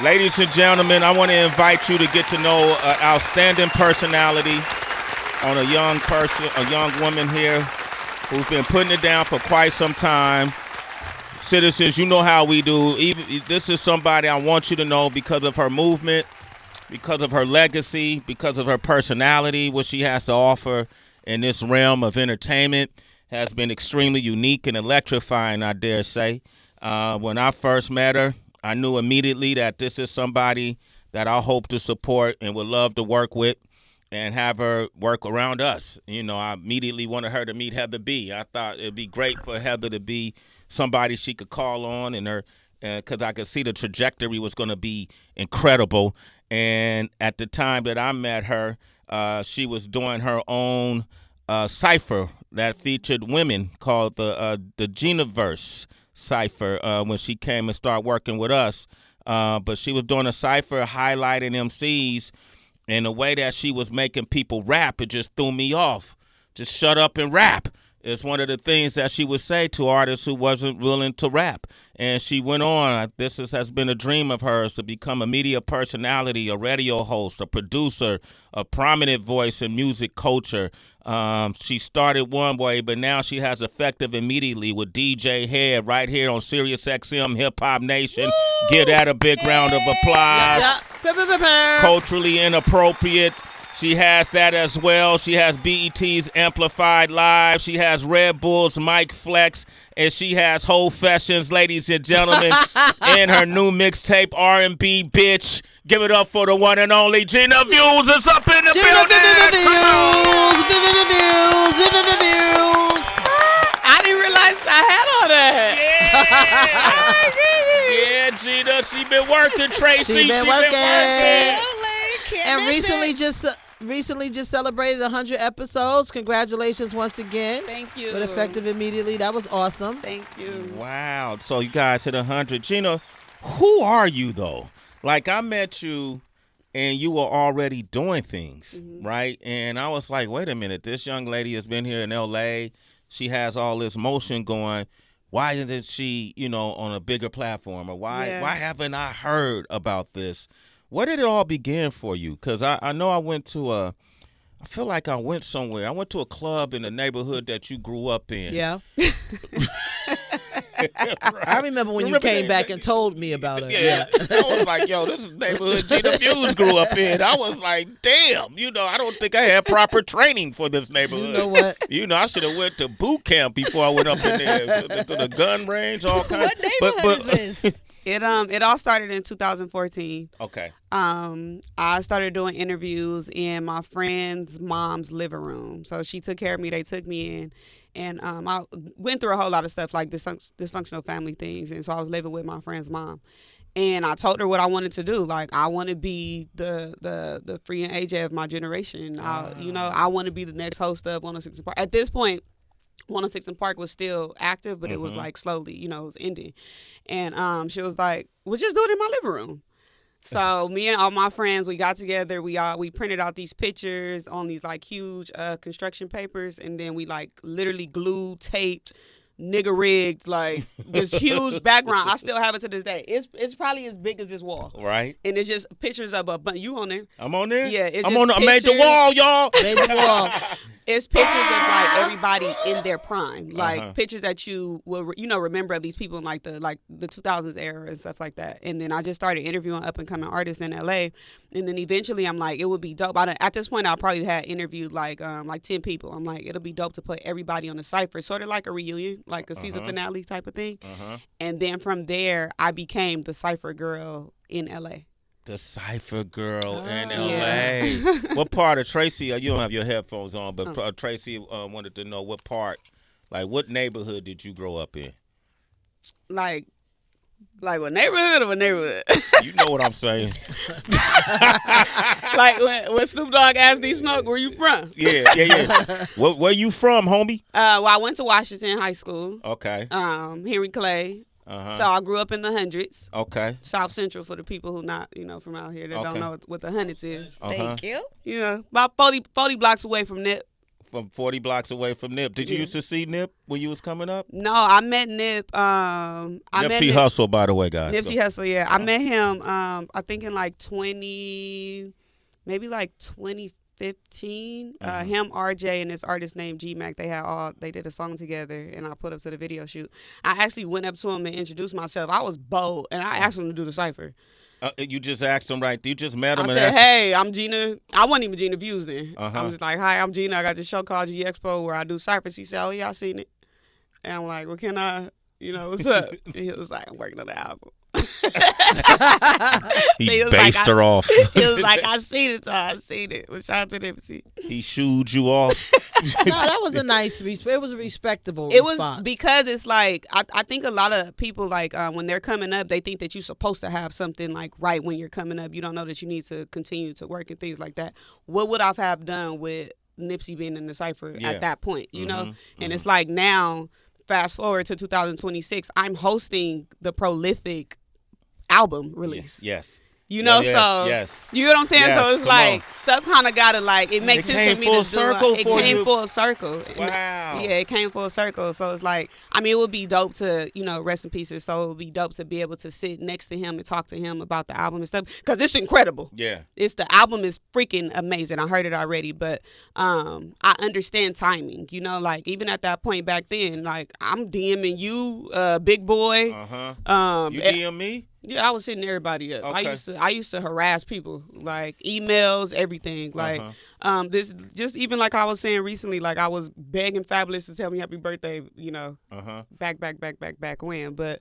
Ladies and gentlemen, I want to invite you to get to know an outstanding personality on a young person, a young woman here who's been putting it down for quite some time. Citizens, you know how we do. This is somebody I want you to know because of her movement, because of her legacy, because of her personality, what she has to offer in this realm of entertainment has been extremely unique and electrifying, I dare say. When I first met her, I knew immediately that this is somebody that I hope to support and would love to work with and have her work around us. You know, I immediately wanted her to meet Heather B. I thought it'd be great for Heather to be somebody she could call on, and her, because I could see the trajectory was going to be incredible. And at the time that I met her, she was doing her own cipher that featured women called the Gina Views cipher when she came and started working with us. But she was doing a cipher highlighting MCs in a way that she was making people rap. It just threw me off. Just shut up and rap. It's one of the things that she would say to artists who wasn't willing to rap. And she went on. Has been a dream of hers to become a media personality, a radio host, a producer, a prominent voice in music culture. She started one way, but now she has effective immediately with DJ Head right here on SiriusXM Hip Hop Nation. Woo! Give that a big round of applause. Yeah. Culturally inappropriate. She has that as well. She has BET's Amplified Live. She has Red Bull's Mike Flex. And she has Whofessions, ladies and gentlemen, in her new mixtape, R&B Bitch. Give it up for the one and only Gina Views is up in the building. Views. I didn't realize I had all that. Yeah, Gina, she been working, Tracy. She been working. And recently just celebrated 100 episodes. Congratulations once again. Thank you. With Effective Immediately. That was awesome. Thank you. Wow. So you guys hit 100. Gina, who are you, though? Like, I met you, and you were already doing things, right? And I was like, wait a minute. This young lady has been here in L.A. She has all this motion going. Why isn't she, on a bigger platform? Or why haven't I heard about this? Where did it all begin for you? Because I know I feel like I went somewhere. I went to a club in the neighborhood that you grew up in. Yeah. Right. I remember when you came back and told me about it. Yeah. I was like, yo, this is the neighborhood Gina Views grew up in. I was like, damn, I don't think I had proper training for this neighborhood. You know what? I should have went to boot camp before I went up in there to the gun range, all kinds. What neighborhood is this? It all started in 2014. Okay. I started doing interviews in my friend's mom's living room. So she took care of me. They took me in. And I went through a whole lot of stuff like dysfunctional family things. And so I was living with my friend's mom. And I told her what I wanted to do. Like, I want to be the free and AJ of my generation. I want to be the next host of 106 & Park. At this point, 106 & Park was still active, but it was like slowly, it was ending. And she was like, well, just do it in my living room. So me and all my friends, we got together. We printed out these pictures on these like huge construction papers, and then we like literally glued, taped, nigga rigged like this huge background. I still have it to this day. It's probably as big as this wall. Right. And it's just pictures of you on there. I'm on there? Yeah. I made the wall, y'all. Made the wall. It's pictures of like everybody in their prime, like pictures that you will remember of these people in like the 2000s era and stuff like that. And then I just started interviewing up and coming artists in LA, and then eventually I'm like, it would be dope. At this point I probably had interviewed like 10 people. I'm like, it'll be dope to put everybody on the cipher, sort of like a reunion, like a season finale type of thing. And then from there I became the cipher girl in LA. The cipher girl in L.A. Yeah. What part of Tracy? You don't have your headphones on, but Tracy wanted to know what part, like what neighborhood did you grow up in? Like what neighborhood or what neighborhood? You know what I'm saying. Like when Snoop Dogg asked D Smoke, where you from? Yeah. Where you from, homie? Well, I went to Washington High School. Okay. Henry Clay. So I grew up in the hundreds. Okay. South Central for the people who not, from out here that don't know what the hundreds is. Thank you. Yeah. About 40 blocks away from Nip. from 40 blocks away from Nip. Did you used to see Nip when you was coming up? No, I met Nip. Nipsey Hussle, by the way, guys. Nipsey Hussle, yeah. I met him, I think in like 2015. Him, RJ, and this artist named G-Mac, they did a song together, and I put up to the video shoot. I actually went up to him and introduced myself. I was bold, and I asked him to do the cipher. You just asked him, right? You just met him. I said, hey, I'm Gina. I wasn't even Gina Views then. Uh-huh. I was like, hi, I'm Gina. I got this show called G Expo where I do ciphers. He said, oh, yeah, I seen it. And I'm like, well, can I, what's up? And he was like, I'm working on the album. He based her off. He was like, I seen it, so I seen it. Well, shout out to Nipsey. He shooed you off. No, that was a nice it was a respectable response. Was because it's like I think a lot of people like when they're coming up, they think that you're supposed to have something like right when you're coming up. You don't know that you need to continue to work and things like that. What would I have done with Nipsey being in the cypher at that point, you know? And it's like now, fast forward to 2026, I'm hosting the prolific album release. Yes. You know, yes, so yes. You know what I'm saying? Yes, so it's like stuff kind of gotta like it makes sense for me full to circle do. It for came you. full circle. Wow. Yeah, it came full circle. So it's like, I mean, it would be dope to rest in pieces. So it would be dope to be able to sit next to him and talk to him about the album and stuff because it's incredible. Yeah. The album is freaking amazing. I heard it already, but I understand timing. Like even at that point back then, like I'm DMing you, big boy. You DM me? Yeah, I was hitting everybody up. Okay. I used to harass people, like emails, everything. Like this, just even like I was saying recently, like I was begging Fabulous to tell me happy birthday, back when. But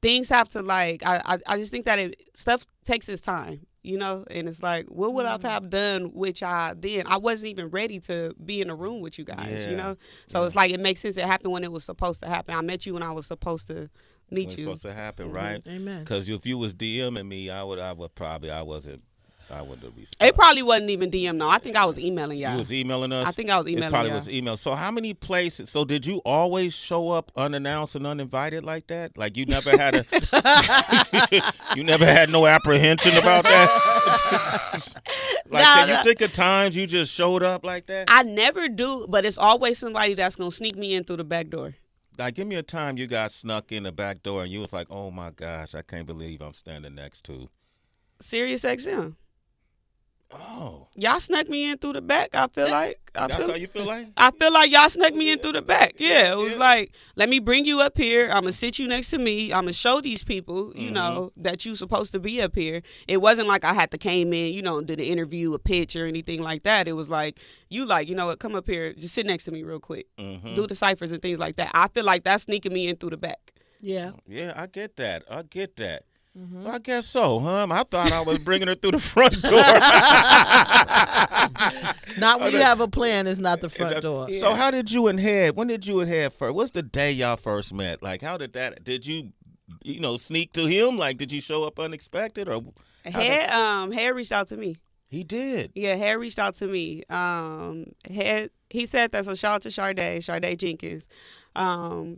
things have to like I just think that stuff takes its time, and it's like what would I have done which I wasn't even ready to be in a room with you guys, So it's like it makes sense it happened when it was supposed to happen. I met you when I was supposed to meet you. Supposed to happen, right? Amen. Because if you was DMing me, I would have responded. It probably wasn't even DM. No, I think I was emailing y'all. You was emailing us. I think I was emailing. It probably was email. So how many places? So did you always show up unannounced and uninvited like that? Like you never had you never had no apprehension about that? Can you think of times you just showed up like that? I never do, but it's always somebody that's gonna sneak me in through the back door. Like, give me a time you got snuck in the back door and you was like, oh, my gosh, I can't believe I'm standing next to SiriusXM. Oh. Y'all snuck me in through the back, I feel like. That's how you feel like? I feel like y'all snuck me in through the back. Yeah, it was like, let me bring you up here. I'm going to sit you next to me. I'm going to show these people, that you supposed to be up here. It wasn't like I had to came in, do the interview, a pitch or anything like that. It was like, you know what, come up here, just sit next to me real quick. Do the ciphers and things like that. I feel like that's sneaking me in through the back. Yeah. Yeah, I get that. Well, I guess so, huh? I thought I was bringing her through the front door. Not when you have a plan, it's not the front door. So how did you and Head, when did you and Head first, what's the day y'all first met? Like, how did that, did you, sneak to him? Like, did you show up unexpected? Or Head reached out to me. He did? Yeah, Head reached out to me. He said that, so shout out to Sharday Jenkins.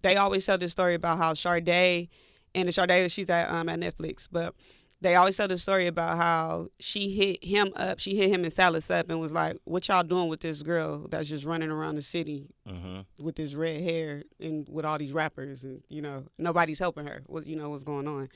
They always tell this story about how Sharday, and the Sharday, she's at Netflix, but they always tell the story about how she hit him and Salas up and was like, what y'all doing with this girl that's just running around the city with this red hair and with all these rappers and, nobody's helping her. What's going on?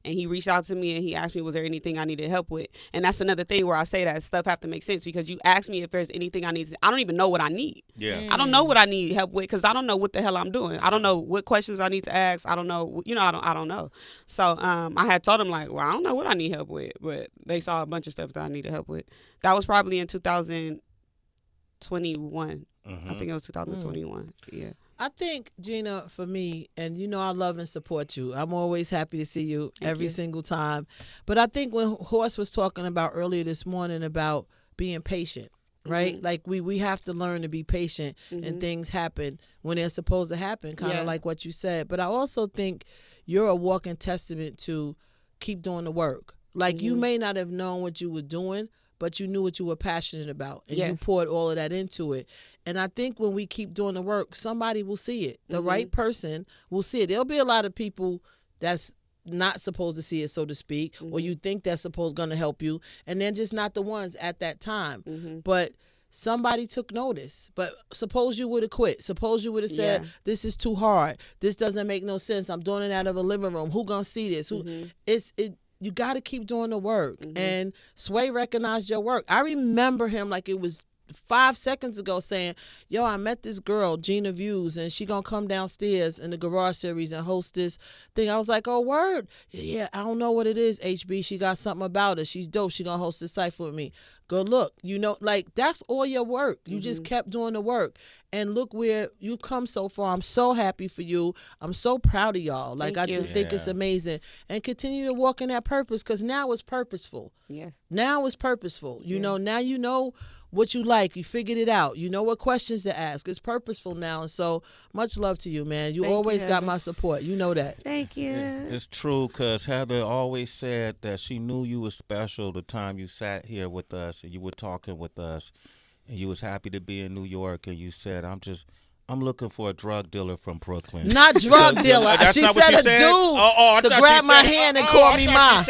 And he reached out to me and he asked me, was there anything I needed help with? And that's another thing where I say that stuff have to make sense because you ask me if there's anything I need. I don't even know what I need. Yeah. I don't know what I need help with because I don't know what the hell I'm doing. I don't know what questions I need to ask. I don't know. I don't know. So I had told him like, well, I don't know what I need help with, but they saw a bunch of stuff that I needed help with. That was probably in 2021. I think it was 2021. Yeah. I think, Gina, for me, and I love and support you. I'm always happy to see you every single time. But I think when Horse was talking about earlier this morning about being patient, right? Like we have to learn to be patient and things happen when they're supposed to happen, kind of like what you said. But I also think you're a walking testament to keep doing the work. Like you may not have known what you were doing, but you knew what you were passionate about and you poured all of that into it. And I think when we keep doing the work, somebody will see it. The right person will see it. There'll be a lot of people that's not supposed to see it, so to speak, or you think that's going to help you, and they're just not the ones at that time. But somebody took notice. But suppose you would have quit. Suppose you would have said, this is too hard. This doesn't make no sense. I'm doing it out of a living room. Who gonna see this? You got to keep doing the work. And Sway recognized your work. I remember him like it was 5 seconds ago saying, yo, I met this girl, Gina Views, and she gonna come downstairs in the Garage Series and host this thing. I was like, oh, word? Yeah, I don't know what it is, HB. She got something about her. She's dope. She gonna host this cipher with me. Go look. Like, that's all your work. You just kept doing the work. And look where you come so far. I'm so happy for you. I'm so proud of y'all. Like, I just think it's amazing. And continue to walk in that purpose, because now it's purposeful. Yeah. Now it's purposeful. You know, now you know what you like. You figured it out. You know what questions to ask. It's purposeful now. And so much love to you, man. You always got my support. You know that. Thank you. It's true, because Heather always said that she knew you was special the time you sat here with us and you were talking with us and you was happy to be in New York, and you said, I'm looking for a drug dealer from Brooklyn. Not drug dealer. She said a dude to grab my hand and call me Ma.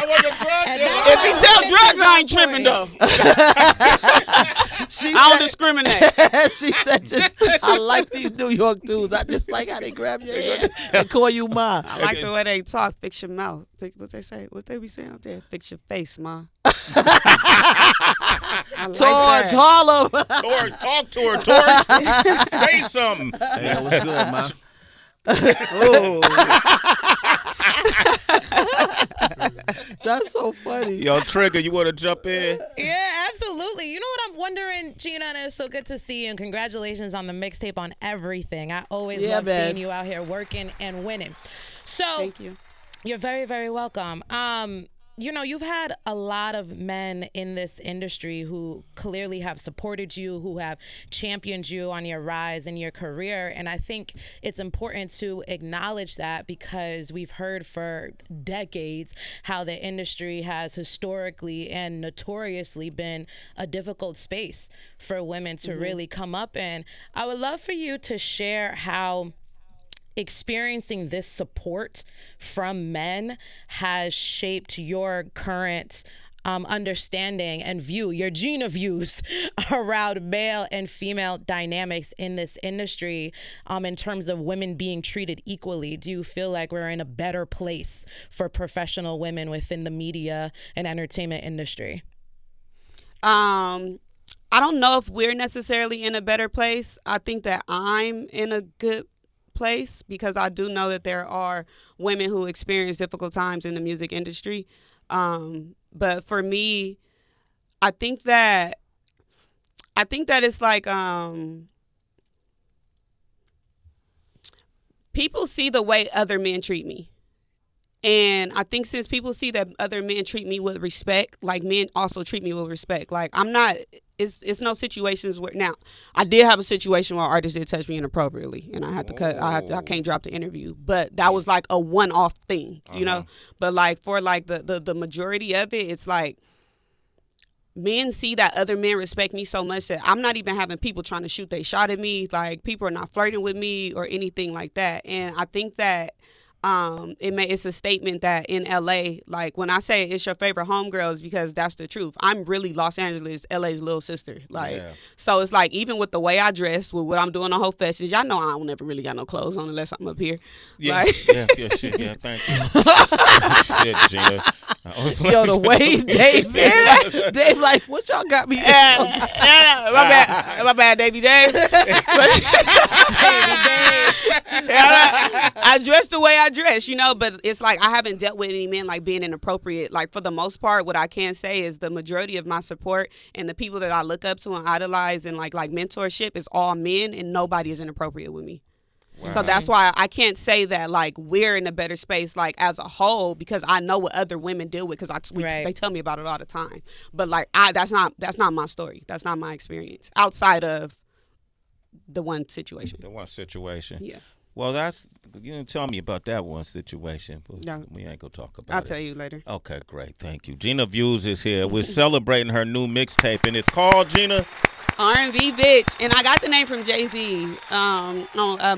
If he sell drugs, I ain't tripping though. I don't discriminate. She said, I like these New York dudes. I just like how they grab your hand and call you Ma. I like the way they talk. Fix your mouth. What they say? What they be saying out there? Fix your face, Ma. Torch, Harlem. Torch, talk to her, Torch. Say something. Hey, what's good, Ma? That's so funny. Yo, Trigger, you want to jump in? Yeah, absolutely. You know what I'm wondering, Gina, and it's so good to see you, and congratulations on the mixtape, on everything. I always love seeing you out here working and winning. So, thank you. You're very, very welcome. You know, you've had a lot of men in this industry who clearly have supported you, who have championed you on your rise in your career. And I think it's important to acknowledge that, because we've heard for decades how the industry has historically and notoriously been a difficult space for women to really come up in. I would love for you to share how experiencing this support from men has shaped your current understanding and view, your Gina views around male and female dynamics in this industry, in terms of women being treated equally. Do you feel like we're in a better place for professional women within the media and entertainment industry? I don't know if we're necessarily in a better place. I think that I'm in a good place, because I do know that there are women who experience difficult times in the music industry. But for me, I think that it's like people see the way other men treat me. And I think since people see that other men treat me with respect, like, men also treat me with respect. Like, I'm not, it's no situations where, now, I did have a situation where artists did touch me inappropriately, and I had to cut, I can't drop the interview. But that was like a one-off thing, you know? But like, for like the majority of it, it's like, men see that other men respect me so much that I'm not even having people trying to shoot their shot at me. Like, people are not flirting with me or anything like that. And I think that it's a statement that in LA, like, when I say it's your favorite homegirls, because that's the truth. I'm really Los Angeles, LA's little sister. Like, so it's like, even with the way I dress, with what I'm doing on Whofessions, y'all know I don't ever really got no clothes on unless I'm up here. Yeah, like, thank you. Shit, Gina. Yo, the way Dave like, what y'all got me? My bad, Davey Dave. I dress the way I dress, you know, but it's like, I haven't dealt with any men like being inappropriate. Like, for the most part, what I can say is the majority of my support and the people that I look up to and idolize and like mentorship is all men, and nobody is inappropriate with me. Wow. So that's why I can't say that like we're in a better space like as a whole, because I know what other women deal with, because they tell me about it all the time. But like, that's not my story. That's not my experience outside of the one situation. Yeah. Well, you didn't tell me about that one situation. But no. We ain't gonna talk about it. I'll tell you later. Okay, great. Thank you. Gina Views is here. We're celebrating her new mixtape, and it's called, Gina, R&B Bitch. And I got the name from Jay-Z on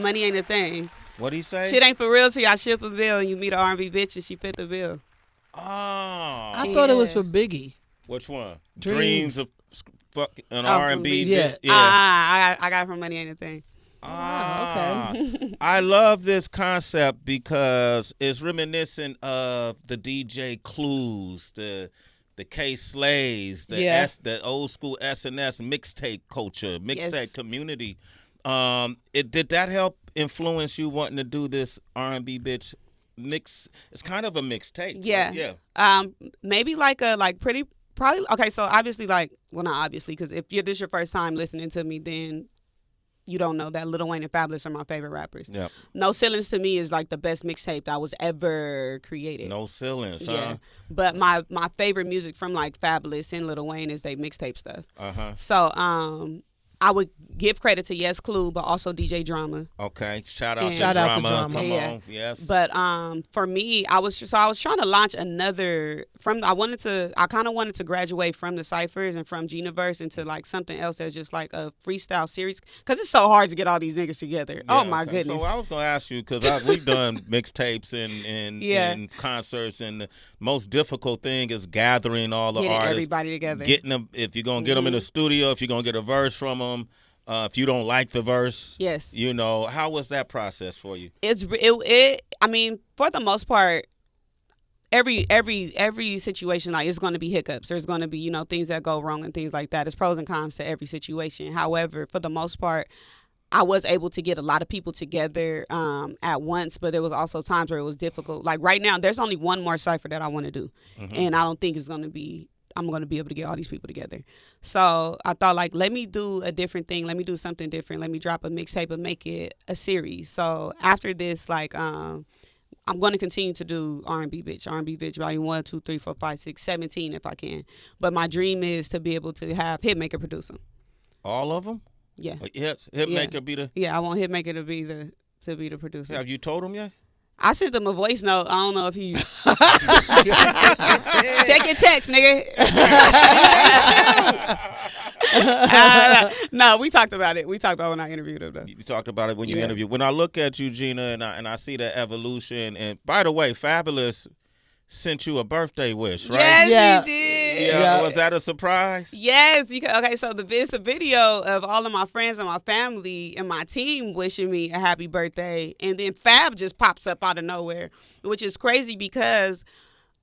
Money Ain't a Thing. What'd he say? Shit ain't for real till I ship a bill and you meet an R&B bitch and she fit the bill. Oh. I thought it was for Biggie. Which one? Dreams of fuck an R&B? yeah. I got from Money Ain't a Thing. Okay. I love this concept because it's reminiscent of the DJ Clues, the K Slays, the old school SNS mixtape culture, mixtape community. Did that help influence you wanting to do this R&B bitch mix? It's kind of a mixtape. Yeah. Right? Yeah. Maybe probably. Okay, so obviously not obviously, because if this your first time listening to me, then you don't know that Lil Wayne and Fabulous are my favorite rappers. Yeah. No Ceilings to me is like the best mixtape that was ever created. No Ceilings, huh? Yeah. But my favorite music from like Fabulous and Lil Wayne is they mixtape stuff. Uh-huh. So I would give credit to Yes Clue, but also DJ Drama. Okay, shout out to Drama. Come Yeah. on, yes. But for me, I was trying to launch another I kind of wanted to graduate from the ciphers and from Gina Verse into like something else that's just like a freestyle series, because it's so hard to get all these niggas together. Yeah, oh my goodness! So I was gonna ask you, because we've done mixtapes and concerts, and the most difficult thing is gathering all the getting artists, everybody together, getting them. If you're gonna get them in the studio, if you're gonna get a verse from them. If you don't like the verse, yes, how was that process for you? I mean, for the most part, every situation, like, it's going to be hiccups. There's going to be things that go wrong and things like that. There's pros and cons to every situation. However, for the most part, I was able to get a lot of people together at once, but there was also times where it was difficult. Like right now, there's only one more cipher that I want to do, and I don't think I'm going to be able to get all these people together. So I thought, like, let me do a different thing. Let me do something different. Let me drop a mixtape and make it a series. So after this, like, I'm going to continue to do R&B Bitch, volume 1, 2, 3, 4, 5, 6, 17 if I can. But my dream is to be able to have Hitmaker produce them. All of them? Yeah. Hitmaker be the... Yeah, I want Hitmaker to be the producer. Have you told him yet? I sent them a voice note. I don't know if he... Check your text, nigga. No, we talked about it. We talked about it when I interviewed him, though. You talked about it when you interviewed. When I look at you, Gina, and I see the evolution, and by the way, Fabulous sent you a birthday wish, right? Yes, he did. Yeah. Was that a surprise? Yes. Okay, so it's a video of all of my friends and my family and my team wishing me a happy birthday, and then Fab just pops up out of nowhere, which is crazy because,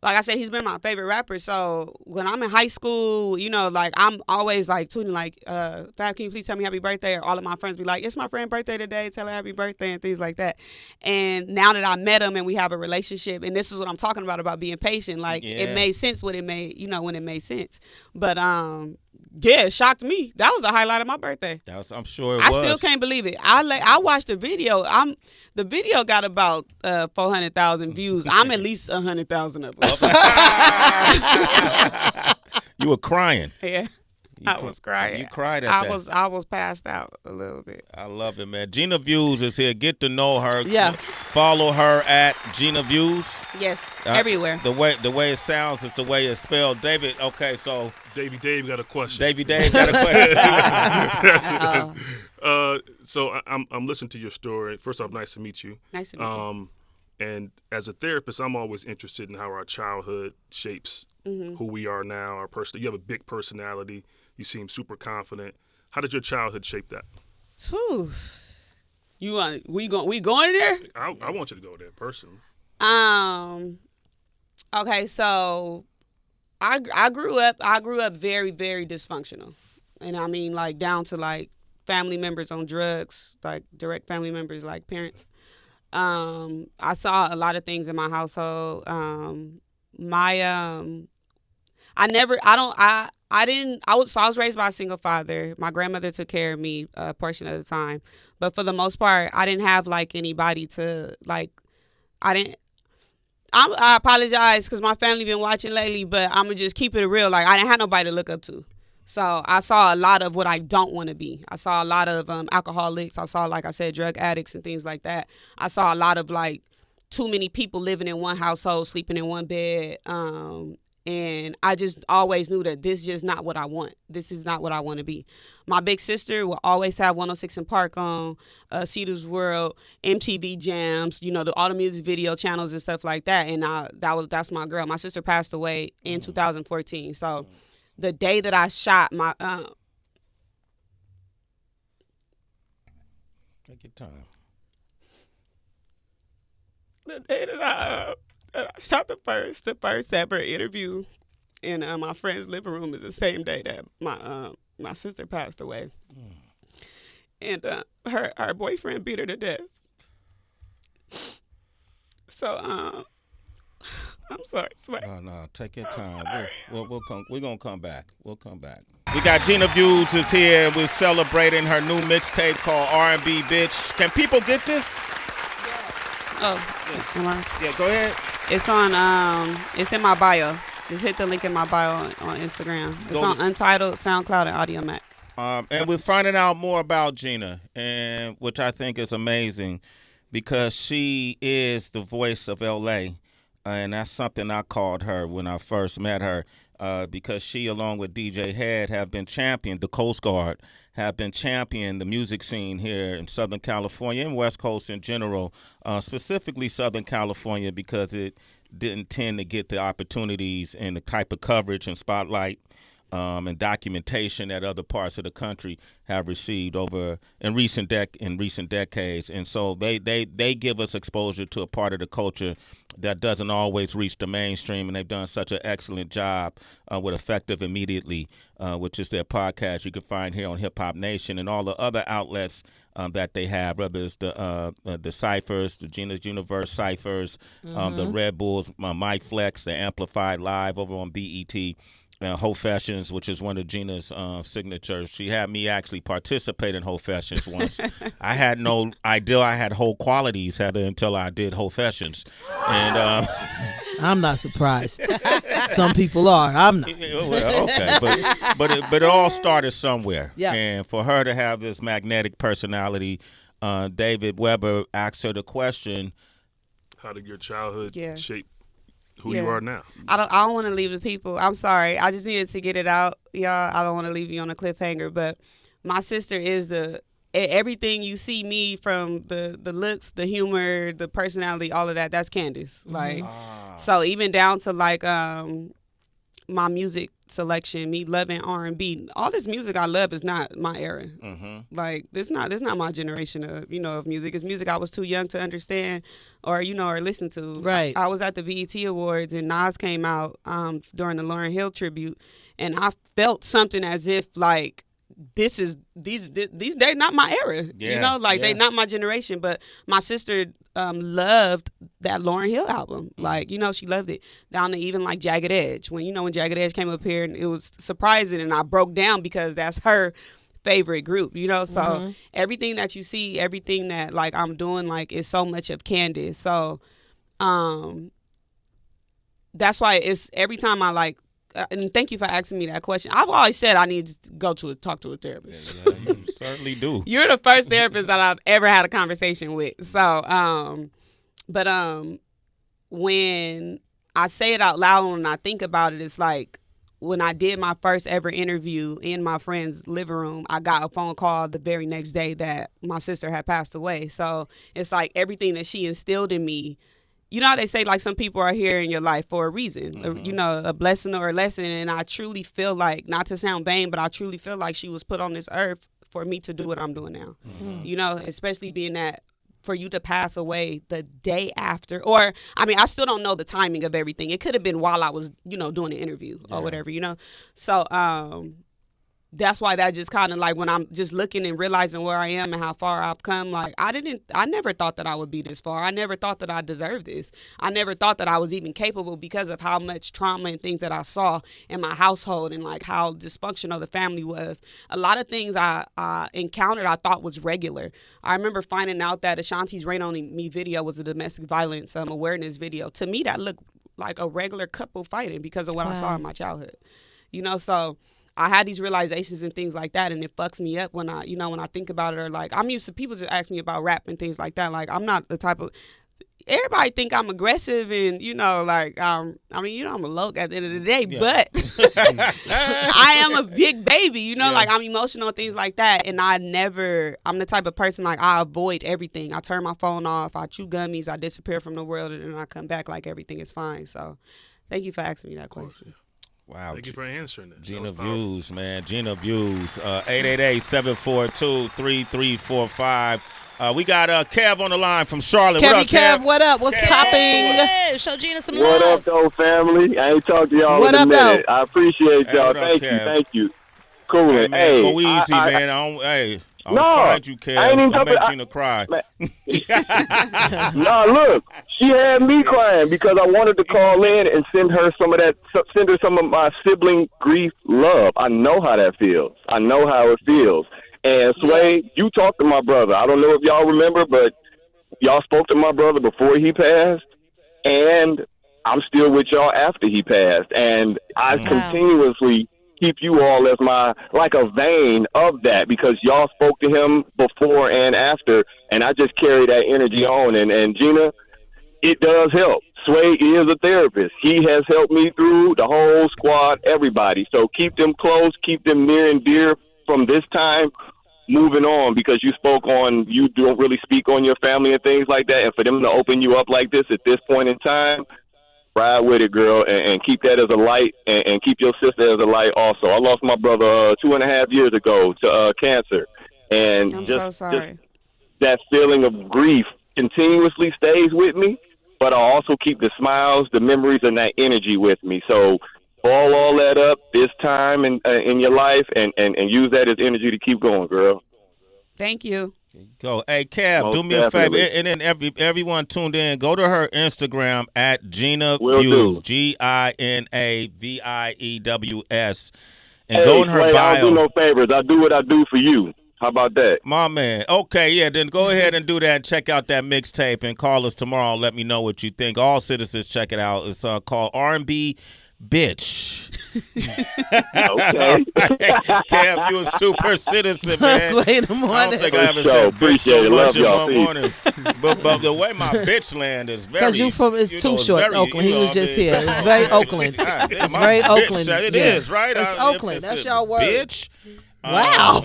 like I said, he's been my favorite rapper. So when I'm in high school, like, I'm always like tweeting like, Fab, can you please tell me happy birthday? Or all of my friends be like, it's my friend's birthday today, tell her happy birthday, and things like that. And now that I met him and we have a relationship, and this is what I'm talking about being patient, like, it made sense when it made sense. But yeah, it shocked me. That was the highlight of my birthday. I'm sure it was. I still can't believe it. I watched the video. The video got about 400,000 views. I'm at least 100,000 of them. You were crying. Yeah. I was crying. You cried at that. I was passed out a little bit. I love it, man. Gina Views is here. Get to know her. Yeah. Follow her at Gina Views. Yes, everywhere. The way it sounds, it's the way it's spelled. David, okay, so Davey Dave got a question. Davey Dave got a question. So I'm listening to your story. First off, nice to meet you. Nice to meet you. And as a therapist, I'm always interested in how our childhood shapes who we are now, our person. You have a big personality. You seem super confident. How did your childhood shape that? Whew. We going there? I want you to go there personally. Okay, so I grew up very, very dysfunctional. And I mean, like, down to like family members on drugs, like direct family members, like parents. I saw a lot of things in my household. I was raised by a single father. My grandmother took care of me a portion of the time, but for the most part, I didn't have like anybody to like. I apologize because my family been watching lately, but I'm gonna just keep it real. Like, I didn't have nobody to look up to. So I saw a lot of what I don't want to be. I saw a lot of alcoholics. I saw, like I said, drug addicts and things like that. I saw a lot of like too many people living in one household, sleeping in one bed. And I just always knew that this is just not what I want. This is not what I want to be. My big sister will always have 106 and Park on, Cedar's World, MTV Jams, all the music video channels and stuff like that. And that's my girl. My sister passed away in 2014. So the day that I shot Take your time. The day that I shot the first ever interview in my friend's living room is the same day that my sister passed away. And her boyfriend beat her to death. So I'm sorry, Sway. No, take your time. We're gonna come back. We'll come back. We got Gina Views is here, and we're celebrating her new mixtape called R&B Bitch. Can people get this? Yeah, go ahead. It's on. It's in my bio. Just hit the link in my bio on Instagram. It's on Untitled, SoundCloud, and Audio Mac. And we're finding out more about Gina, and which I think is amazing, because she is the voice of L.A., and that's something I called her when I first met her, because she, along with DJ Head, have been championed, the Coast Guard, have been championing the music scene here in Southern California and West Coast in general, specifically Southern California, because it didn't tend to get the opportunities and the type of coverage and spotlight and documentation that other parts of the country have received over in recent decades. And so they give us exposure to a part of the culture that doesn't always reach the mainstream, and they've done such an excellent job with Effective Immediately, which is their podcast you can find here on Hip Hop Nation and all the other outlets that they have, whether it's the ciphers, the Gina's Universe ciphers, the Red Bulls, Mike Flex, the Amplified Live over on BET, Whofessions, which is one of Gina's signatures. She had me actually participate in Whofessions once. I had no idea I had whole qualities, Heather, until I did Whofessions. And I'm not surprised. Some people are. I'm not. Well, okay, but it all started somewhere. Yeah. And for her to have this magnetic personality, David Weber asked her the question, how did your childhood Yeah. shape who you are now? I don't want to leave the people. I'm sorry. I just needed to get it out, y'all. I don't want to leave you on a cliffhanger, but my sister is everything you see me from, the looks, the humor, the personality, all of that. That's Candace. Like, so even down to like my music selection, me loving R&B, all this music I love is not my era. Like this not my generation of music. It's music I was too young to understand or listen to. Right. I was at the BET Awards and Nas came out during the Lauryn Hill tribute, and I felt something as if like these they're not my era. Yeah, they not my generation. But my sister loved that Lauryn Hill album. Like, she loved it. Down to even like Jagged Edge. When Jagged Edge came up here, and it was surprising, and I broke down because that's her favorite group, So everything that you see, everything that like I'm doing, like is so much of Candace. So that's why it's every time I like. And thank you for asking me that question. I've always said I need to talk to a therapist. Yeah, you certainly do. You're the first therapist that I've ever had a conversation with. So, when I say it out loud and I think about it, it's like when I did my first ever interview in my friend's living room, I got a phone call the very next day that my sister had passed away. So it's like everything that she instilled in me. You know how they say, like, some people are here in your life for a reason, a blessing or a lesson. And I truly feel like, not to sound vain, but I truly feel like she was put on this earth for me to do what I'm doing now. Especially being that for you to pass away the day after. Or, I still don't know the timing of everything. It could have been while I was, doing the interview or whatever, So, that's why that just kind of like when I'm just looking and realizing where I am and how far I've come, like I never thought that I would be this far. I never thought that I deserved this. I never thought that I was even capable because of how much trauma and things that I saw in my household and like how dysfunctional the family was. A lot of things I encountered I thought was regular. I remember finding out that Ashanti's Rain On Me video was a domestic violence awareness video. To me, that looked like a regular couple fighting because of what I saw in my childhood. So I had these realizations and things like that, and it fucks me up when I think about it. Or like, I'm used to people just ask me about rap and things like that. Like, I'm not the type of, everybody think I'm aggressive and I'm a loke at the end of the day, but I am a big baby, like I'm emotional and things like that. And I'm the type of person, like I avoid everything. I turn my phone off, I chew gummies, I disappear from the world, and then I come back like everything is fine. So thank you for asking me that question. Wow. Thank you for answering that. Gina Views, man. Gina Views. 888-742-3345. We got Kev on the line from Charlotte. Kevy What up, Kev, what up? What's popping? Hey, show Gina some What love. up, though, family? I ain't talked to y'all What in a up, minute. though? I appreciate Hey, y'all. what up, Thank Kev? you. Cool. Hey, man, Hey, go easy, man. I don't No, find you, Kev. I ain't even Don't make talking- Gina cry. Nah, look, she had me crying because I wanted to call in and send her some of my sibling grief love. I know how that feels. I know how it feels. And Sway, you talked to my brother. I don't know if y'all remember, but y'all spoke to my brother before he passed, and I'm still with y'all after he passed. And I continuously keep you all as like a vein of that because y'all spoke to him before and after, and I just carry that energy on. And Gina, it does help. Sway is a therapist. He has helped me through the whole squad, everybody. So keep them close, keep them near and dear from this time moving on, because you don't really speak on your family and things like that. And for them to open you up like this at this point in time, ride with it, girl, and keep that as a light, and keep your sister as a light also. I lost my brother 2.5 years ago to cancer. And I'm so sorry. Just that feeling of grief continuously stays with me, but I also keep the smiles, the memories, and that energy with me. So ball all that up this time in your life and use that as energy to keep going, girl. Thank you. Go. Hey, Kev, Most do me a favor. definitely. And then everyone tuned in, go to her Instagram at Gina Will Views, do. GinaViews, and Hey, go in her Sway, bio. I don't do no favors. I do what I do for you. How about that? My man. Okay, yeah, then go ahead and do that and check out that mixtape and call us tomorrow and let me know what you think. All citizens, check it out. It's called R&B Bitch. Okay. Kev, you a super citizen, man. Sway in the I morning. don't think I ever For sure. said bitch Appreciate so it. much Love in y'all. one morning. But the way my bitch land is very... Because you from, it's you too know, short, very, Oakland. He you know was what I just mean? here. It's very Oakland. God, It's my very bitch, Oakland. It Yeah. is, right? It's Oakland. That's y'all word. Bitch. Wow.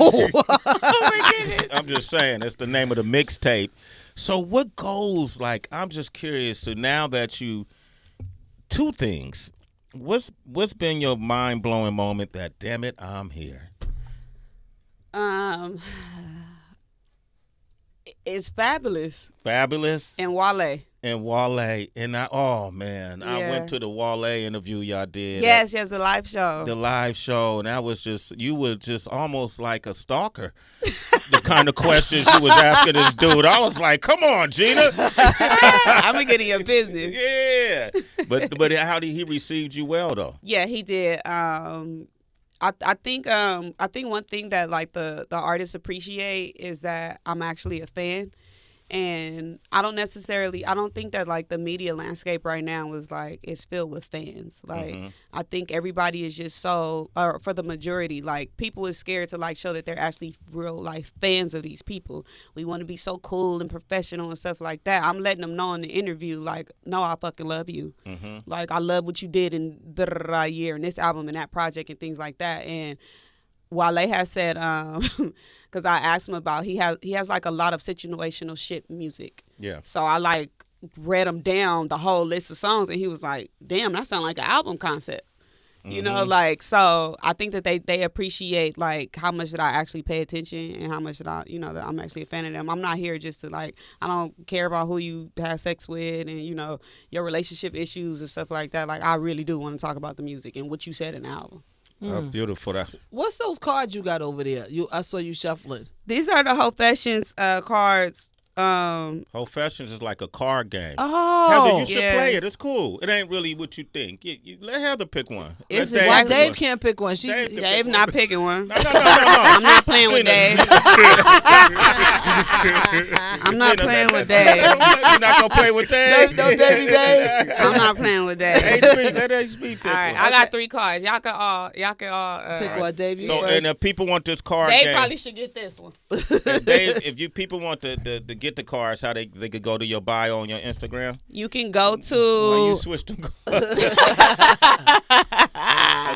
I'm just saying, it's the name of the mixtape. So what goes, like, I'm just curious, so now that you, two things. What's been your mind-blowing moment that, damn it, I'm here? It's Fabulous Fabulous and Wale. and Wale. And I went to the Wale interview y'all did. Yes, the live show. The live show, and that was just, you were just almost like a stalker. The kind of questions you was asking this dude. I was like, come on, Gina. I'm gonna get in your business. Yeah. But how did he receive you well, though? Yeah, he did. I think one thing that like the artists appreciate is that I'm actually a fan. And I don't think that like the media landscape right now is filled with fans. Like, I think everybody is just or for the majority, like people is scared to like show that they're actually real life fans of these people. We want to be so cool and professional and stuff like that. I'm letting them know in the interview, like, no, I fucking love you. Like, I love what you did in the year and this album and that project and things like that. And Wale has said, because I asked him about, he has like a lot of situational shit music. Yeah. So I like read him down the whole list of songs, and he was like, "Damn, that sounds like an album concept." You know, like, so I think that they appreciate like how much that I actually pay attention and how much that that I'm actually a fan of them. I'm not here just to like, I don't care about who you have sex with and your relationship issues and stuff like that. Like, I really do want to talk about the music and what you said in the album. Beautiful. What's those cards you got over there? I saw you shuffling. These are the Whofessions cards. Whofessions is like a card game. Oh, Heather, you should play it. It's cool. It ain't really what you think. Let Heather pick one. It's Let Why pick Dave one. can't pick one? Dave not picking one. No. I'm not playing with Dave. I'm not playing with Dave. You're not gonna play with Dave? No, Davey Dave. I'm not playing with Dave. Let HB pick All right, one. I got 3 cards. Y'all can all Pick one, Davey. So, first. and if people want this card Dave game, probably should get this one. if you people want to get the cards, how they could go to your bio on your Instagram? You can go Why to you switched them?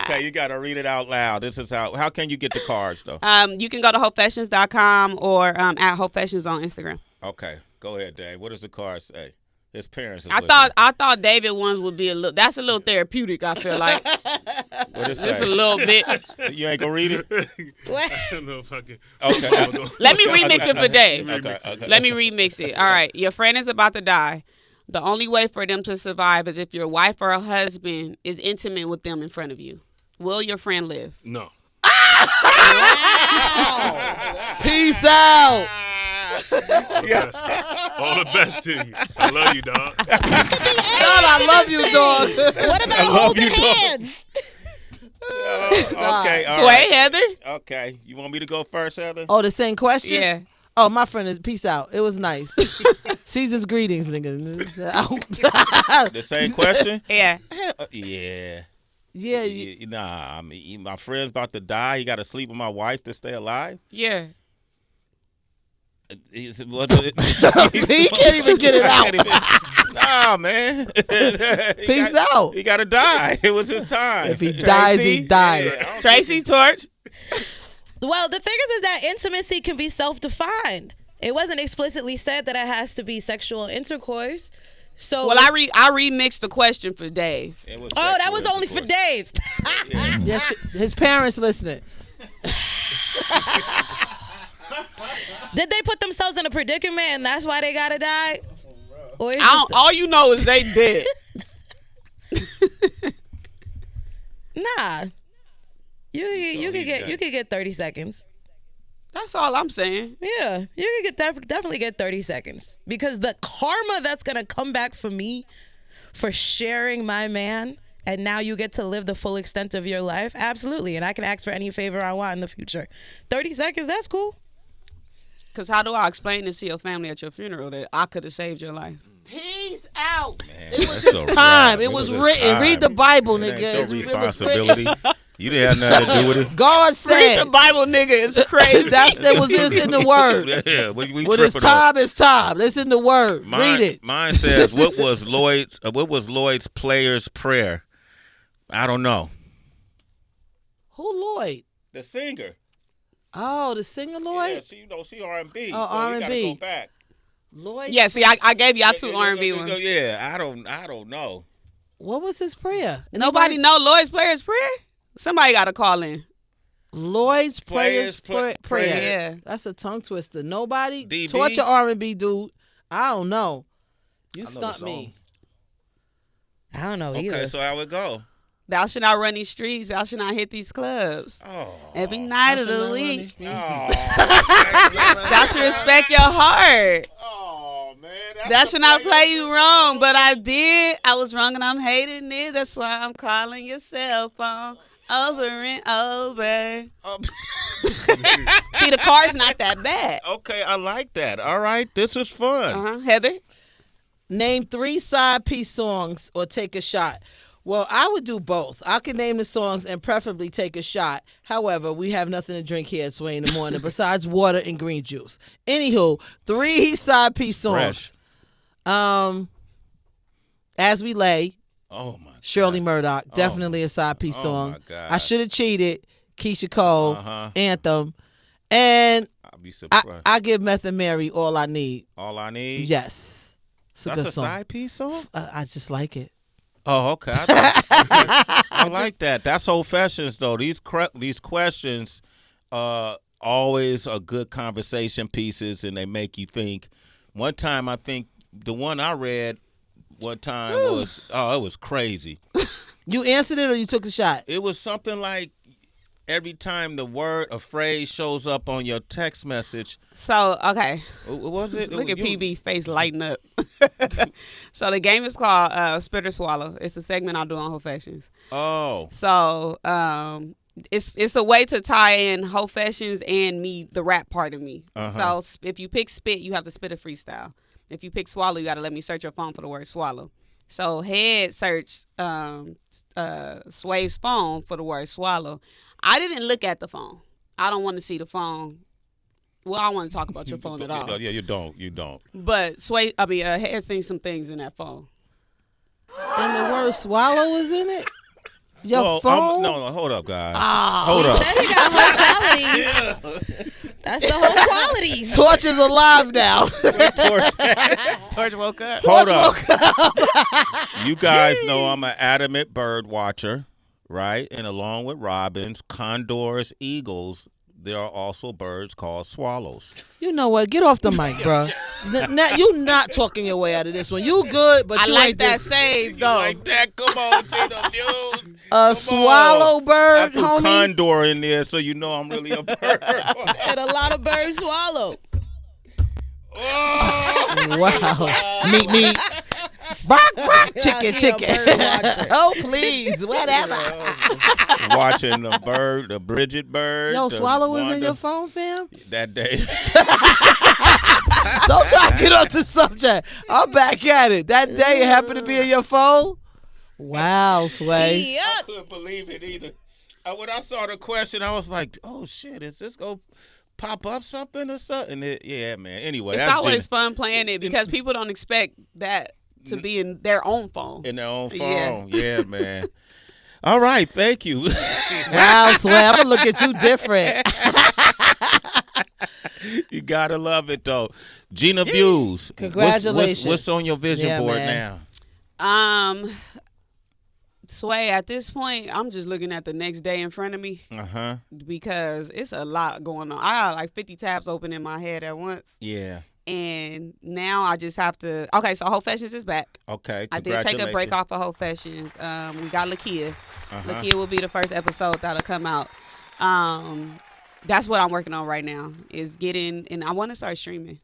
Okay, you got to read it out loud. This is how can you get the cards though? you can go to Whofessions.com or at Whofessions on Instagram. Okay, go ahead, Dave. What does the card say? His parents. I thought David ones would be that's a little therapeutic. I feel like. What it say? Just a little bit. You ain't gonna read it? What? I don't know if I can. Okay. Let me remix it for Dave. Okay. Let me remix it. All right. Your friend is about to die. The only way for them to survive is if your wife or a husband is intimate with them in front of you. Will your friend live? No. Peace out. All the best to you. I love you, dog. God, I love you, dog. What about holding hands? Okay. All Sway, right. Heather? Okay. You want me to go first, Heather? Oh, the same question? Yeah. Oh, my friend is peace out. It was nice. Season's greetings, nigga. The same question? Yeah. Yeah. Yeah. Nah, I mean, my friend's about to die. He got to sleep with my wife to stay alive. Yeah. He can't even get it out. Nah, man. Peace out. He got to die. It was his time. If he dies, he dies. Yeah, Tracy Torch? Well, the thing is that intimacy can be self-defined. It wasn't explicitly said that it has to be sexual intercourse. So Well, I remixed the question for Dave. that was only for Dave. Yes, his parents listening. Did they put themselves in a predicament and that's why they gotta die? Or it's All you know is they dead. nah. You could get 30 seconds. That's all I'm saying. Yeah, you could definitely get 30 seconds because the karma that's gonna come back for me for sharing my man, and now you get to live the full extent of your life. Absolutely, and I can ask for any favor I want in the future. 30 seconds, that's cool. Because how do I explain this to your family at your funeral that I could have saved your life? Peace out. Man, It was that's his a time. wrap. It was his written. time. Read the Bible, It nigga. ain't your It was written. responsibility. You didn't have nothing to do with it. God Read said. the Bible, nigga. It's crazy. That was just in the word. Yeah, we When it's tripping on- time, it's time. It's in the word. Read it. Mine says, what was Lloyd's player's prayer? I don't know. Who Lloyd? The singer. Oh, the singer Lloyd? Yeah, she R&B. Oh, so you gotta R&B. go back. Lloyd? Yeah, see, I gave y'all two R&B ones. Yeah, I don't know. What was his prayer? Nobody know Lloyd's player's prayer? Somebody got to call in. Lloyd's Players Prayer. Yeah. That's a tongue twister. Nobody? DB? Torture R&B dude. I don't know. You I know the stumped song. me. I don't know Okay, either. so how it go? Thou should not run these streets. Thou should not hit these clubs. Oh. Every night of Should the not run week. this street. Thou should respect your heart. Oh, man. That should not play you wrong, but I did. I was wrong and I'm hating it. That's why I'm calling your cell phone over and over. See, the car's not that bad. Okay, I like that. All right, this is fun. Heather? Name 3 side piece songs or take a shot. Well, I would do both. I can name the songs and preferably take a shot. However, we have nothing to drink here at Sway in the morning besides water and green juice. Anywho, 3 side piece songs. Fresh. As We Lay, Oh, my God. Shirley Murdoch, definitely a side piece song. my God. I Should Have Cheated, Keisha Cole, Uh-huh. Anthem. And I'll be surprised. I give Meth and Mary All I Need. All I need? Yes. It's a That's good a song. side piece song? I just like it. Oh, okay. I like that. That's Whofessions, though. These questions always are good conversation pieces, and they make you think. One time, I think the one I read one time was, it was crazy. You answered it or you took a shot? It was something like every time the word or phrase shows up on your text message. So, okay. What was it? Look at PB face lighting up. So the game is called Spit or Swallow. It's a segment I'll do on Whofessions. Oh. So it's a way to tie in Whofessions and me, the rap part of me. Uh-huh. So if you pick spit, you have to spit a freestyle. If you pick swallow, you got to let me search your phone for the word swallow. So Head searched Sway's phone for the word swallow. I didn't look at the phone. I don't want to see the phone. Well, I don't want to talk about your phone at all. Yeah, you don't. But Head seen some things in that phone. And the word swallow was in it? Your phone? No, hold up, guys. Ah. Hold up. Said he got whole qualities. That's the whole qualities. Torch is alive now. Torch woke up. Hold up. You guys know I'm an adamant bird watcher, right? And along with robins, condors, eagles, there are also birds called swallows. You know what? Get off the mic, bro. You not talking your way out of this one. You good, but I you like ain't that this. save though. Like that? Come on, Gina Views. A swallow bird, I threw homie. condor in there, so you know I'm really a bird. And a lot of birds swallow. Oh. Wow. Meat. Bark, bark, chicken. Bird watcher. Oh, please, whatever. Watching the Bridget bird. Yo, the swallow was in Wanda- your phone, fam? that day. Don't try to get off the subject. I'm back at it. That day it happened to be in your phone? Wow, Sway. I couldn't believe it either. When I saw the question, I was like, "Oh shit, is this gonna pop up something or something?" Yeah, man. Anyway, It's that's always fun playing it because people don't expect that to be in their own phone. in their own Yeah. phone. Yeah, man. All right, thank you. Wow, Sway. I'm going to look at you different. You gotta love it though. Gina Views. Congratulations. What's on your vision board man. now? Sway, at this point, I'm just looking at the next day in front of me because it's a lot going on. I got like 50 tabs open in my head at once. Yeah. And now I just have to. Okay, so Whofessions is back. Okay. I did take a break off of Whofessions. We got Lakia. Lakia will be the first episode that'll come out. That's what I'm working on right now. Is getting, and I want to start streaming.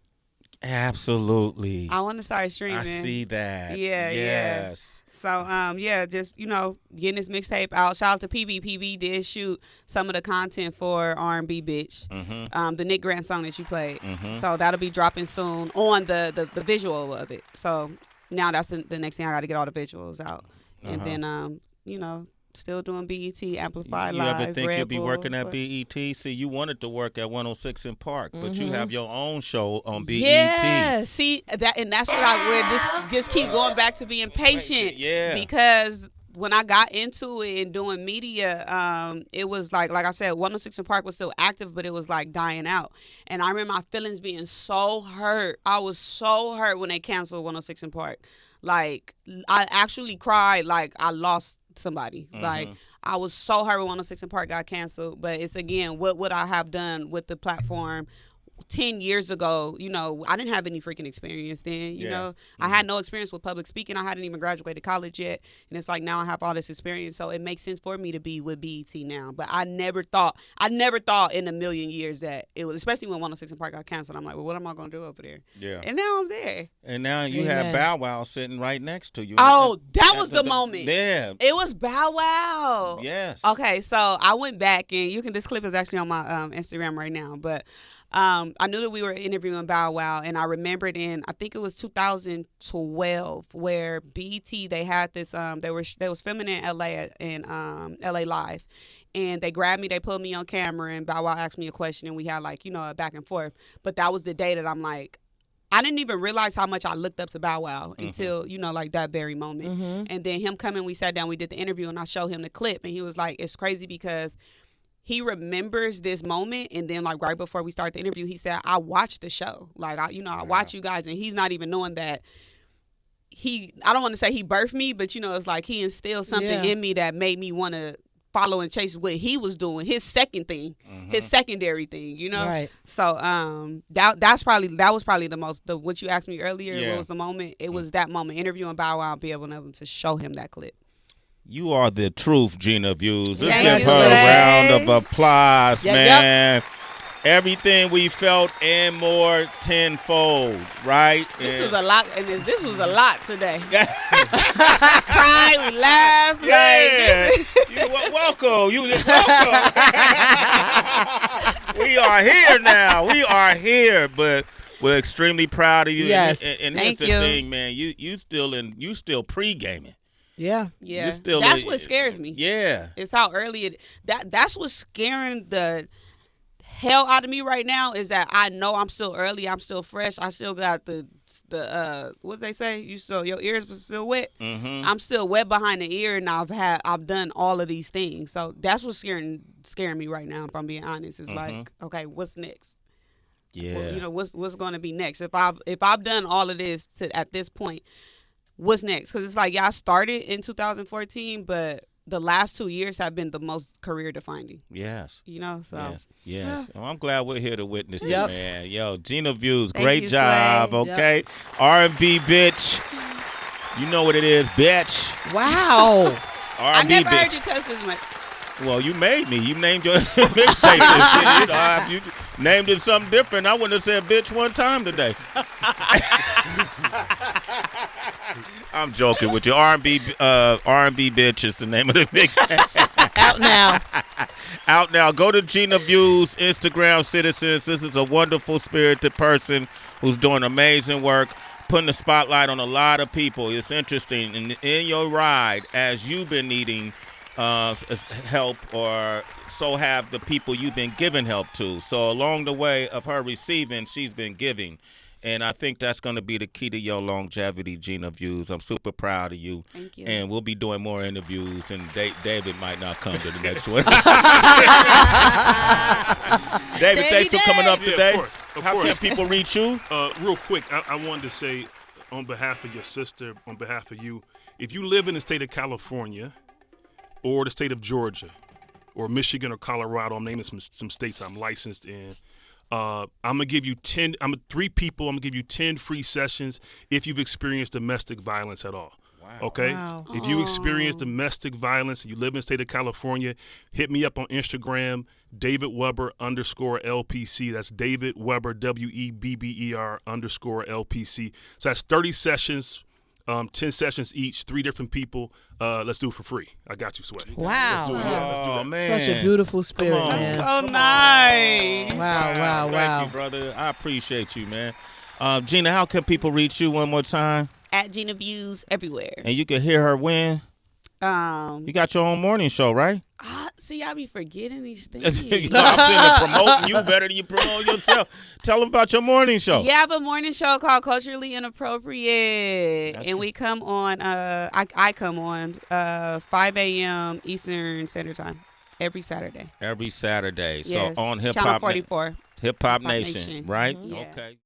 Absolutely. I want to start streaming. I see that. Yeah, yes. So, just, getting this mixtape out. Shout out to PB. PB did shoot some of the content for R&B Bitch, the Nick Grant song that you played. So that'll be dropping soon on the visual of it. So now that's the next thing. I got to get all the visuals out. And then, still doing BET, Amplified You Live, ever think Red you'll be Bull, working at BET? See, you wanted to work at 106 in Park, but you have your own show on BET. Yeah, see that, and that's where this just keep going back to being patient. Yeah, because when I got into it and doing media, it was like I said, 106 in Park was still active, but it was like dying out. And I remember my feelings being so hurt. I was so hurt when they canceled 106 in Park. Like I actually cried, like I lost somebody. Like I was so hurt when 106 in Park got canceled. But it's again, what would I have done with the platform 10 years ago? I didn't have any freaking experience then. You know, I had no experience with public speaking. I hadn't even graduated college yet. And it's like now I have all this experience. So it makes sense for me to be with BET now. But I never thought in a million years that it was, especially when 106 in Park got canceled. I'm like, well, what am I going to do over there? Yeah. And now I'm there. And now you have Bow Wow sitting right next to you. Oh, that was the moment. Yeah. It was Bow Wow. Yes. Okay, so I went back, and this clip is actually on my Instagram right now, but I knew that we were interviewing Bow Wow, and I remembered I think it was 2012, where BET, they had this, they was filming in LA LA Live, and they grabbed me, they put me on camera, and Bow Wow asked me a question, and we had a back and forth. But that was the day that I'm like, I didn't even realize how much I looked up to Bow Wow until, that very moment. And then him coming, we sat down, we did the interview, and I showed him the clip, and he was like, it's crazy because he remembers this moment, and then right before we started the interview, he said, I watched the show. I watch you guys, and he's not even knowing that I don't want to say he birthed me, but it's like he instilled something in me that made me want to follow and chase what he was doing, his second thing, his secondary thing, Right. So that was probably the most, what you asked me earlier, what was the moment? It was that moment, interviewing Bow Wow, be able to show him that clip. You are the truth, Gina Views. Let's Thank give you, her a Sway. round of applause, Yep, man. Everything we felt and more tenfold, right? This was a lot, and this was a lot today. Cried, we laughed. Yeah. Welcome. We are here now. We are here, but we're extremely proud of you. Yes. And Thank here's the you. thing, man. You still pre-gaming. Yeah. Yeah, Still that's what scares me. Yeah. It's how early that's what's scaring the hell out of me right now, is that I know I'm still early, I'm still fresh, I still got the what they say, your ears was still wet. I'm still wet behind the ear, and I've done all of these things. So that's what's scaring me right now, if I'm being honest. It's like, okay, what's next? Yeah. Well, what's going to be next? If I've done all of this at this point, what's next? Because it's like, I started in 2014, but the last 2 years have been the most career defining. Yes. You know, so Yes. Well, I'm glad we're here to witness it, Yep. man. Yo, Gina Views, Thank great you, job. Sway. Okay, R&B bitch. You know what it is, bitch. Wow. I R&B never bitch. heard you cuss as much. Well, you made me. You named your mixtape this shit. You know, if you named it something different, I wouldn't have said bitch one time today. I'm joking with you. R&B bitch is the name of the mixtape. Out now. Out now. Go to Gina Views, Instagram citizens. This is a wonderful, spirited person who's doing amazing work, putting the spotlight on a lot of people. It's interesting. And in your ride, as you've been needing help, or so have the people you've been giving help to. So along the way of her receiving, she's been giving. And I think that's going to be the key to your longevity, Gina Views. I'm super proud of you. Thank you. And we'll be doing more interviews, and David might not come to the next one. David, thanks for coming up today. Of course. How can people reach you? Real quick, I wanted to say, on behalf of your sister, on behalf of you, if you live in the state of California or the state of Georgia or Michigan or Colorado, I'm naming some states I'm licensed in, I'm gonna give you 10. I'm gonna give you 10 free sessions if you've experienced domestic violence at all. Wow. Okay. Wow. If you experience domestic violence and you live in the state of California, hit me up on Instagram, DavidWeber_LPC. That's David Weber, WEBBER_LPC. So that's 30 sessions. 10 sessions each, 3 different people. Let's do it for free. I got you, Sway. Wow. Let's do it. Yeah, let's do Oh, that. man. Such a beautiful spirit, on. man. So nice. Wow. Thank you, brother. I appreciate you, man. Gina, how can people reach you one more time? At Gina Views everywhere. And you can hear her when? You got your own morning show, right? See, I be forgetting these things. I'm sitting there promoting you better than you promote yourself. Tell them about your morning show. Yeah, I have a morning show called Culturally Inappropriate. That's and we come on, I come on 5 a.m. Eastern Standard Time every Saturday. Every Saturday. Yes. So on Hip Channel Hop 44. Hip Hop Hip Hop Nation, Nation. right? Yeah. Okay.